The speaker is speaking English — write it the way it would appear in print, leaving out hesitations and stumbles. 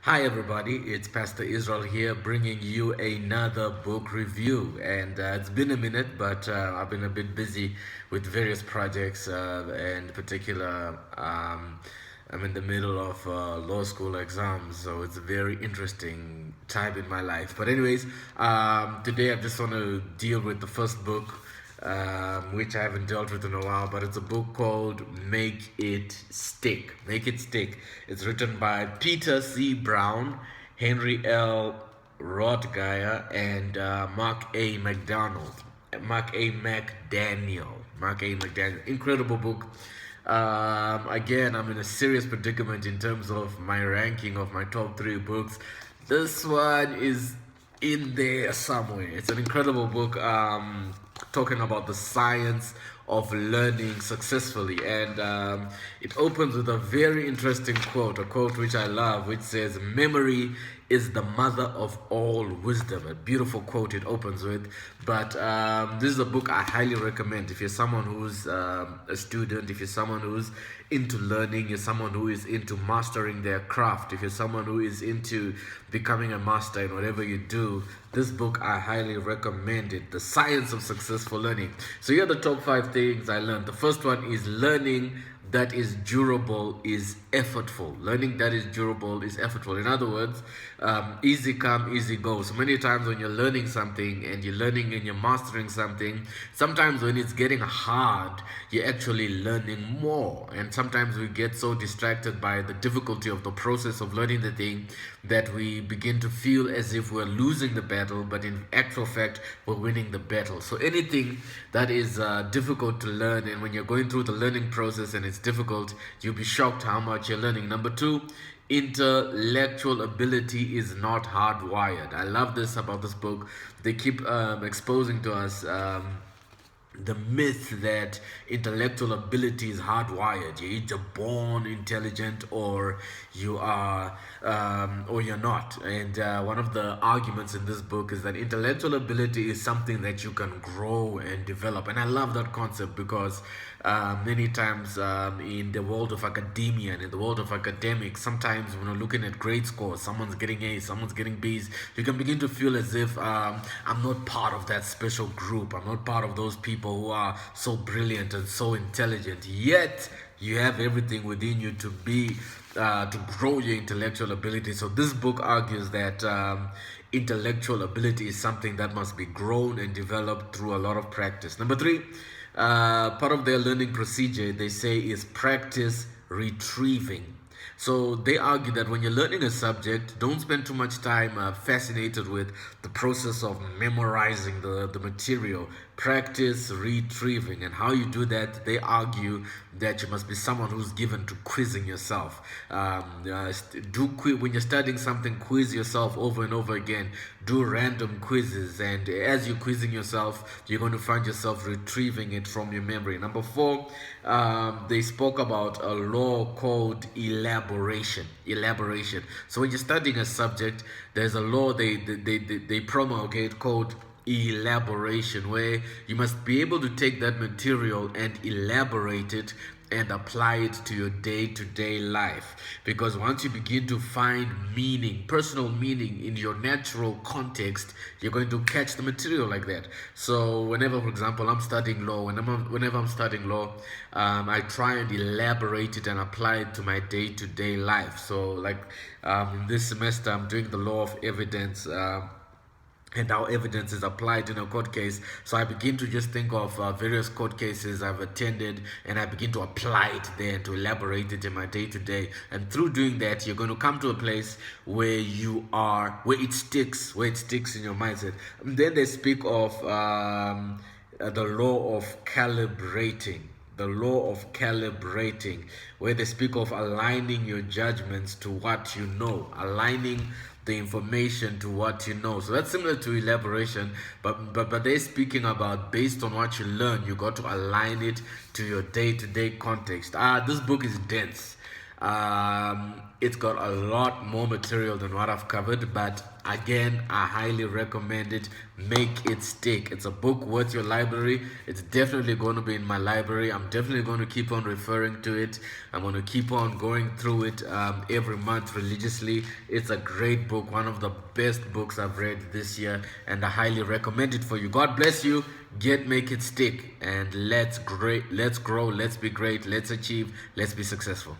Hi everybody, it's Pastor Israel here bringing you another book review. And it's been a minute, but I've been a bit busy with various projects. In particular, I'm in the middle of law school exams, so it's a very interesting time in my life. But anyways, today I just want to deal with the first book, which I haven't dealt with in a while, but it's a book called Make It Stick. Make It Stick. It's written by Peter C. Brown, Henry L. Rothgeier, and Mark A. McDonald. Mark A. McDaniel. Mark A. McDaniel. Incredible book. Again, I'm in a serious predicament in terms of my ranking of my top three books. This one is in there somewhere. It's an incredible book talking about the science of learning successfully. And it opens with a very interesting quote, a quote which I love, which says, "Memory is the mother of all wisdom." A beautiful quote it opens with. But this is a book I highly recommend if you're someone who's a student, if you're someone who's into learning, you're someone who is into mastering their craft, if you're someone who is into becoming a master in whatever you do. This book I highly recommend it. The Science of Successful Learning. So here are the top 5 things I learned. The first one is learning that is durable is effortful. Learning that is durable is effortful. In other words, easy come, easy go. So many times when you're learning something and you're learning and you're mastering something, sometimes when it's getting hard, you're actually learning more. And sometimes we get so distracted by the difficulty of the process of learning the thing that we begin to feel as if we're losing the battle, but in actual fact, we're winning the battle. So anything that is difficult to learn, and when you're going through the learning process and it's difficult, you'll be shocked how much you're learning. Number two, intellectual ability is not hardwired. I love this about this book. They keep exposing to us the myth that intellectual ability is hardwired. You're either born intelligent or you are or you're not. And one of the arguments in this book is that intellectual ability is something that you can grow and develop. And I love that concept because many times in the world of academia and in the world of academics, sometimes when we're looking at grade scores, someone's getting A's, someone's getting B's, you can begin to feel as if I'm not part of that special group. I'm not part of those people who are so brilliant and so intelligent. Yet you have everything within you to be to grow your intellectual ability. So this book argues that intellectual ability is something that must be grown and developed through a lot of practice. Number three, part of their learning procedure, they say, is practice retrieving. So they argue that when you're learning a subject, don't spend too much time fascinated with the process of memorizing the material. Practice retrieving. And how you do that, they argue that you must be someone who's given to quizzing yourself. When you're studying something, quiz yourself over and over again. Do random quizzes. And as you're quizzing yourself, you're going to find yourself retrieving it from your memory. Number four, they spoke about a law called elaboration. So when you're studying a subject, there's a law they promulgate called elaboration, where you must be able to take that material and elaborate it and apply it to your day-to-day life. Because once you begin to find meaning, personal meaning in your natural context, you're going to catch the material like that. So whenever, for example, I'm studying law, whenever I'm studying law, I try and elaborate it and apply it to my day-to-day life. So like this semester, I'm doing the law of evidence, and how evidence is applied in a court case. So I begin to just think of various court cases I've attended, and I begin to apply it there to elaborate it in my day-to-day. And through doing that, you're going to come to a place where where it sticks in your mindset. And then they speak of the law of calibrating. The law of calibrating, where they speak of aligning your judgments to what you know, aligning the information to what you know. So that's similar to elaboration, but they're speaking about based on what you learn, you got to align it to your day-to-day context. This book is dense. It's got a lot more material than what I've covered, but Again, I highly recommend it. Make it stick. It's a book worth your library. It's definitely going to be in my library. I'm definitely going to keep on referring to it. I'm going to keep on going through it every month religiously. It's a great book, one of the best books I've read this year, and I highly recommend it for you. God bless you. Make it stick, and let's grow, let's be great, let's achieve, let's be successful.